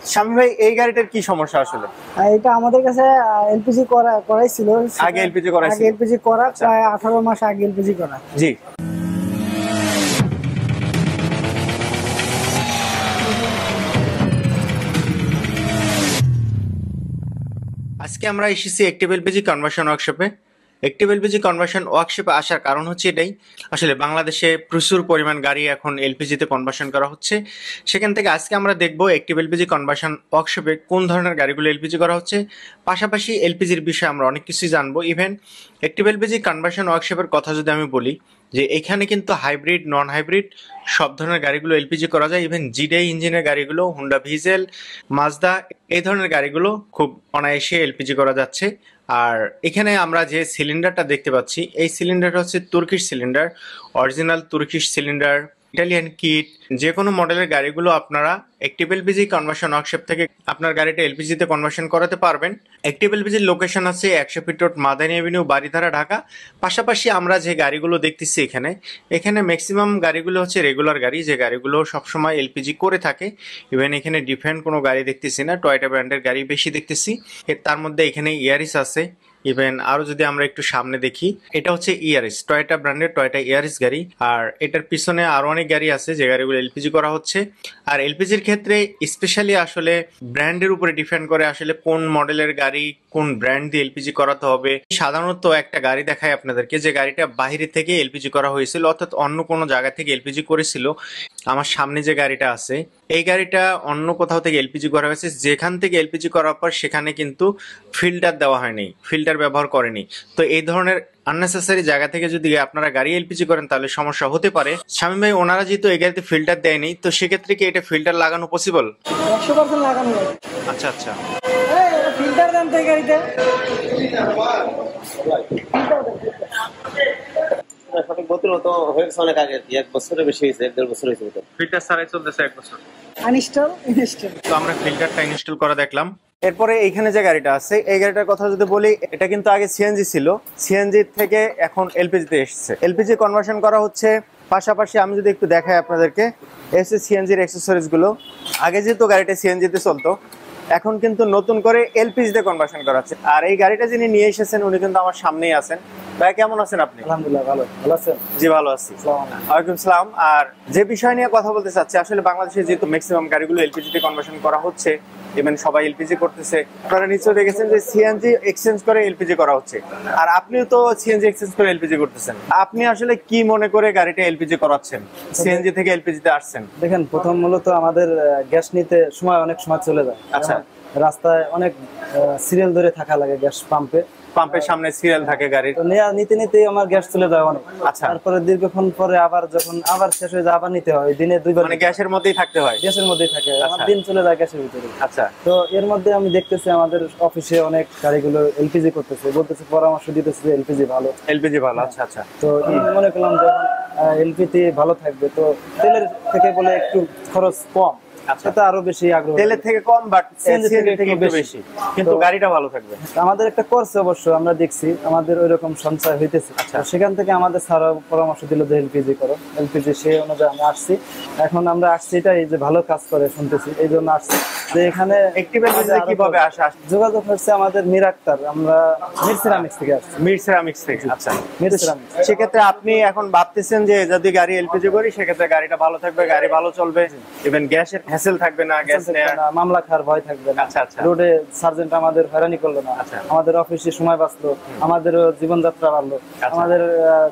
শামীম ভাই, এই গাড়িটার কি সমস্যা আসলে? এটা আমাদের কাছে এলপিজি করাই ছিল, আগে এলপিজি করাইছিল, আগে এলপিজি করা, প্রায় 18 মাস আগে এলপিজি করা। জি। আজকে আমরা এসেছি অ্যাক্টিভ এলপিজি কনভার্সন ওয়ার্কশপে। অ্যাক্টিভ এলপিজি কনভার্সন ওয়ার্কশপে আসার কারণ হচ্ছে এটাই, আসলে বাংলাদেশে প্রচুর পরিমাণ গাড়ি এখন এলপিজিতে কনভার্সন করা হচ্ছে। সেখান থেকে আজকে আমরা দেখব অ্যাক্টিভ এলপিজি কনভার্সন ওয়ার্কশপে কোন ধরনের গাড়িগুলো এলপিজি করা হচ্ছে, পাশাপাশি এলপিজির বিষয়ে আমরা অনেক কিছুই জানবো। ইভেন অ্যাক্টিভ এলপিজি কনভার্সন ওয়ার্কশপের কথা যদি আমি বলি, যে এখানে কিন্তু হাইব্রিড, নন হাইব্রিড সব ধরনের গাড়িগুলো এলপিজি করা যায়। ইভেন জিডাই ইঞ্জিনের গাড়িগুলো, হুন্ডা ভিজেল, মাজদা, এই ধরনের গাড়িগুলো খুব অনায়াসে এলপিজি করা যাচ্ছে। আর এখানে আমরা যে সিলিন্ডারটা দেখতে পাচ্ছি, এই সিলিন্ডারটা হচ্ছে Turkish cylinder, original Turkish cylinder, Italian kit. যে কোনো মডেলের গাড়িগুলো আপনারা অ্যাক্টিভ এলপিজি কনভার্সন ওয়ার্কশপ থেকে আপনার গাড়িটা এলপিজিতে কনভার্সন করাতে পারবেন। অ্যাক্টিভ এলপিজির লোকেশন আছে 100 fit road, Madani avenue, Baridhara, Dhaka. পাশাপাশি আমরা যে গাড়িগুলো দেখতেছি এখানে ম্যাক্সিমাম গাড়িগুলো হচ্ছে রেগুলার গাড়ি, যে গাড়িগুলো সবসময় এলপিজি করে থাকে। ইভেন এখানে ডিফারেন্ট কোনো গাড়ি দেখতেছি না, টয়োটা ব্র্যান্ডের গাড়ি বেশি দেখতেছি। তার মধ্যে এখানে ইয়ারিস আছে। ইভেন আরো যদি আমরা একটু সামনে দেখি, এটা হচ্ছে ইয়ারিস, টয়োটা ব্র্যান্ডের টয়োটা ইয়ারিস গাড়ি। আর এটার পিছনে আরো অনেক গাড়ি আছে যে গাড়িগুলো এলপিজি করা হচ্ছে। আর এলপিজির ক্ষেত্রে স্পেশালি আসলে ব্র্যান্ডের উপরে ডিপেন্ড করে আসলে কোন মডেলের গাড়ি কোন ব্র্যান্ড দিয়ে এলপিজি করাতে হবে। সাধারণত একটা গাড়ি দেখায় আপনাদেরকে, যে গাড়িটা বাইরে থেকে এলপিজি করা হয়েছিল, অর্থাৎ অন্য কোনো জায়গা থেকে এলপিজি করেছিল। আমার সামনে যে গাড়িটা আছে, এই গাড়িটা অন্য কোথাও থেকে এলপিজি করা হয়েছে। যেখান থেকে এলপিজি করার পর সেখানে কিন্তু ফিল্টার দেওয়া হয়নি, ফিল্টার ব্যবহার করেনি। তো এই ধরনের আননেসেসারি জায়গা থেকে যদি আপনারা গাড়ি এলপিজি করেন তাহলে সমস্যা হতে পারে। শামীম ভাই, ওনারা যেহেতু এই গাড়িতে ফিল্টার দেয়নি, তো সেক্ষেত্রে কি এটা ফিল্টার লাগানো পসিবল? 100% লাগানো যায়। আচ্ছা আচ্ছা, ফিল্টার দেন তো এই গাড়িতে। সঠিক বোতল তো হয়েছে অনেক আগে, 1 বছরের বেশি হয়েছে, 1-1.5 বছর হয়েছে। ফিল্টার ছাড়াই চলতেছে 1 বছর। ইনস্টল তো আমরা ফিল্টারটা ইনস্টল করা দেখলাম। এরপরে এইখানে যে গাড়িটা আছে, এই গাড়িটার কথা যদি বলি, এটা কিন্তু আগে সিএনজি ছিল, সিএনজি থেকে এখন এলপিজিতে এসেছে, এলপিজি কনভার্সন করা হচ্ছে। পাশাপাশি আমি যদি একটু দেখাই আপনাদেরকে, এসে সিএনজির অ্যাক্সেসরিজ গুলো। আগে যেহেতু গাড়িটা সিএনজিতে চলতো, এখন কিন্তু নতুন করে এলপিজিতে কনভার্সন করা হচ্ছে। আর এই গাড়িটা যিনি নিয়ে এসেছেন উনি কিন্তু আমার সামনেই আছেন। ভাই, কেমন আছেন আপনি? আলহামদুলিল্লাহ, ভালো আছেন? জি, ভালো আছি। ওয়ালাইকুম সালাম। আর যে বিষয় নিয়ে কথা বলতে চাচ্ছি, আসলে বাংলাদেশে যেহেতু ম্যাক্সিমাম গাড়িগুলো এলপিজিতে কনভার্সন করা হচ্ছে, ইভেন সবাই এলপিজি করতেছে, আপনারা নিশ্চয়ই দেখেছেন যে সিএনজি এক্সচেঞ্জ করে এলপিজি করা হচ্ছে। আর আপনিও তো সিএনজি এক্সচেঞ্জ করে এলপিজি করতেছেন। আপনি আসলে কি মনে করে গাড়িটা এলপিজি করাচ্ছেন, সিএনজি থেকে এলপিজিতে আসছেন? দেখেন, প্রথম মূলত আমাদের গ্যাস নিতে অনেক সময় চলে যায়। আচ্ছা, রাস্তায় অনেক সিরিয়াল ধরে থাকা লাগে, গ্যাস পাম্পের সামনে সিরিয়াল থাকে গাড়ির, তো নিতে নিতে আমার গ্যাস চলে যায় অনেক। আচ্ছা, তারপরে দীর্ঘক্ষণ পরে আবার যখন আবার শেষ হয়ে যায়, আবার নিতে হয়, দিনে 2 বার। মানে গ্যাসের মধ্যেই থাকতে হয়? গ্যাসের মধ্যেই থাকে, আমার দিন চলে যায় গ্যাসের ভিতরে। আচ্ছা, তো এর মধ্যে আমি দেখতেছি আমাদের অফিসে অনেক গাড়িগুলো এলপিজি করতেছে, বলতেছে, পরামর্শ দিতেছে যে এলপিজি ভালো, এলপিজি ভালো। আচ্ছা আচ্ছা, তো মনে করলাম যখন এলপিজি ভালো থাকবে, তো তেলের থেকে বলে একটু খরচ কম, সেটা আরো বেশি আগ্রহ। তেলের থেকে কম, বাট সিএনজি থেকে একটু বেশি, কিন্তু গাড়িটা ভালো থাকবে। আমাদের একটা কোর্স অবশ্য আমরা দেখছি, আমাদের ওইরকম সঞ্চয় হইতেছে। আচ্ছা, সেখান থেকে আমাদের স্যার পরামর্শ দিল যে এলপিজি করো, এলপিজি, সেই অনুযায়ী আমরা আসছি। এখন আমরা আসছি, এটা এই যে ভালো কাজ করে শুনতেছি, এই জন্য আসছি। যে এখানে অ্যাক্টিভ এলপিজি কিভাবে আসা? যোগাযোগ হচ্ছে আমাদের মির আক্তার, আমরা মির সিরামিক্স থেকে আসছি। মির সিরামিক্স থেকে? আচ্ছা, মির সিরামিক্স। সেক্ষেত্রে আপনি এখন ভাবতেছেন যে যদি গাড়ি এলপিজি করি সেক্ষেত্রে গাড়িটা ভালো থাকবে, গাড়ি ভালো চলবে, ইভেন গ্যাসের হ্যাসেল থাকবে না, গ্যাস নেওয়ার মামলা খাওয়ার ভয় থাকবে না। আচ্ছা আচ্ছা, রোডে সার্জেন্ট আমাদের হয়রানি করলো না, আমাদের অফিসে সময় বাঁচলো, আমাদের জীবনযাত্রা বাড়লো। আমাদের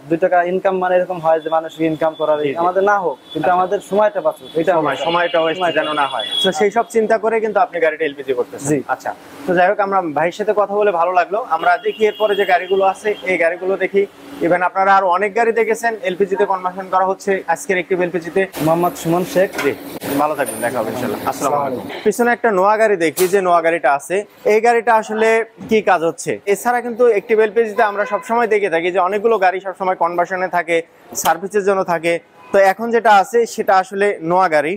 2 টাকা ইনকাম, মানে এরকম হয় যে মানুষ ইনকাম করার আমাদের না হোক, কিন্তু আমাদের সময়টা বাঁচুক, এটা সময়টা ওয়েস্ট যেন না হয়। তো সেই সব চিন্তা করে কিন্তু আপনি গাড়িটা এলপিজি করতেছেন। আচ্ছা, তো যাই হোক, আমরা ভাইয়ের সাথে কথা বলে ভালো লাগলো। আমরা দেখি এরপরে যে গাড়িগুলো আছে, এই গাড়িগুলো দেখি। ইভেন আপনারা আরো অনেক গাড়ি দেখেছেন এলপিজিতে কনভার্সন করা হচ্ছে আজকের একটি এলপিজিতে। মোহাম্মদ সুমন শেখ। জি, ভালো থাকবেন, দেখা হবে ইনশাআল্লাহ। আসসালামু আলাইকুম। পিছনে একটা নোয়া গাড়ি দেখি, যে নোয়া গাড়িটা আছে, এই গাড়িটা আসলে কি কাজ হচ্ছে? এছাড়া কিন্তু একটি এলপিজিতে আমরা সবসময় দেখে থাকি যে অনেকগুলো গাড়ি সবসময় কনভার্সনে থাকে, সার্ভিসের জন্য থাকে। তো এখন যেটা আছে সেটা আসলে নোয়া গাড়ি,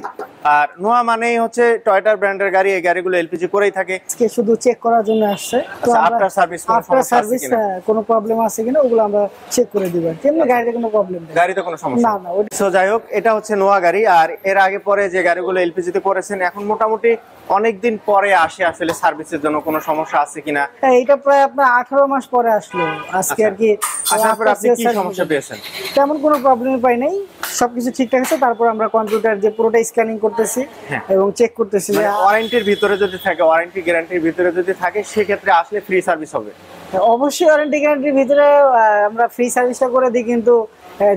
আর নোয়া মানেই হচ্ছে টয়োটা ব্র্যান্ডের গাড়ি। এই গাড়িগুলো এলপিজি করেই থাকে। আজকে শুধু চেক করার জন্য আসছে। তো আচ্ছা, আমরা আফটার সার্ভিস কোনো আফটার সমস্যা আছে সার্ভিস কিনা? কোনো প্রবলেম আছে কিনা ওগুলো আমরা চেক করে দিব। তেমনি গাড়িতে কোনো প্রবলেম নেই। গাড়িতে কোনো সমস্যা না না ওটা সো যাই হোক, এটা হচ্ছে নোয়া গাড়ি। আর এর আগে পরে যে গাড়িগুলো এলপিজিতে করেছেন এখন মোটামুটি অনেকদিন পরে আসে, আসলে সার্ভিসের জন্য কোনো সমস্যা আছে কিনা। হ্যাঁ, এটা প্রায় আপনার 18 মাস পরে আসলো আজকে আর কি। আসার পর আপনি কি after সমস্যা service পেয়েছেন? তেমন কোনো প্রবলেম পাই নাই, সবকিছু ঠিকঠাক আছে। তারপর আমরা কম্পিউটার যে পুরোটা স্ক্যানিং করতেছি হ্যাঁ। এবং চেক করতেছি যে ওয়ারেন্টির ভিতরে যদি থাকে, ওয়ারেন্টি গ্যারান্টির ভিতরে যদি থাকে, সেক্ষেত্রে আসলে ফ্রি সার্ভিস হবে। অবশ্যই ওয়ারেন্টি গ্যারান্টির ভিতরে আমরা ফ্রি সার্ভিসটা করে দিই। কিন্তু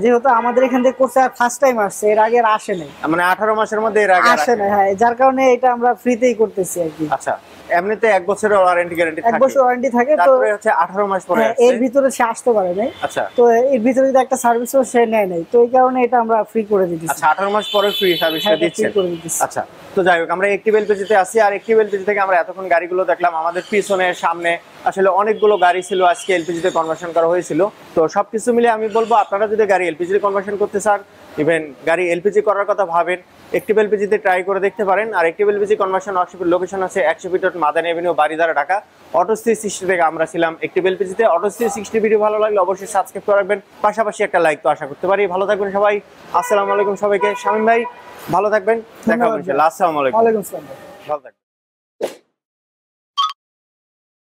যেহেতু আমাদের এখান থেকে করছে আর ফার্স্ট টাইম আসছে, এর আগে আর আসে নাই। মানে 18 মাসের মধ্যে এর আগে আর আসে না, হ্যাঁ, যার কারণে এটা আমরা ফ্রিতেই করতেছি আর কি। আচ্ছা, এমনিতে 1 বছরের ওয়ারেন্টি গ্যারান্টি 1 থাকে, বছর ওয়ারেন্টি থাকে। তো তারপরে হচ্ছে 18 মাস পরে হ্যাঁ, আসছে। এর ভিতরে সে আসতে পারে নাই। আচ্ছা তো এর ভিতরে যদি একটা সার্ভিসও সে নেয় নাই, তো এই কারণে এটা আমরা ফ্রি করে দিতেছি। আচ্ছা, 18 মাস পরে ফ্রি সার্ভিসটা হ্যাঁ, দিচ্ছেন। free করে দিতেছি। আচ্ছা, তো যাই হোক, আমরা একটিভ এলপিজিতে আছি। আর একটিভ এলপিজি থেকে আমরা এতক্ষণ গাড়িগুলো দেখলাম। আমাদের পিছনে সামনে আসলে অনেকগুলো গাড়ি ছিল আজকে এলপিজিতে কনভার্সন করা হয়েছিল। তো সবকিছু মিলে আমি বলবো, আপনারা যদি গাড়ি এলপিজিতে কনভার্সন করতে চান, ইভেন গাড়ি এলপিজি করার কথা ভাবেন, একটিভ এলপিজিতে ট্রাই করে দেখতে পারেন। আর একটিভ এলপিজি কনভার্সন ওয়ার্কশপের লোকেশন আছে 100 feet Madani avenue, Baridhara, Dhaka. Auto 360 থেকে আমরা ছিলাম একটিভ এলপিজিতে। অটো 360 ভিডিও ভালো লাগলে অবশ্যই সাবস্ক্রাইব করে রাখবেন, পাশাপাশি একটা লাইক তো আশা করতে পারি। ভালো থাকবেন সবাই। আসসালামু আলাইকুম সবাইকে। শামীম ভাই ভালো থাকবেন, দেখা হবে ইনশাআল্লাহ। আসসালামু আলাইকুম। ওয়ালাইকুম আসসালাম। ভালো থাকবেন।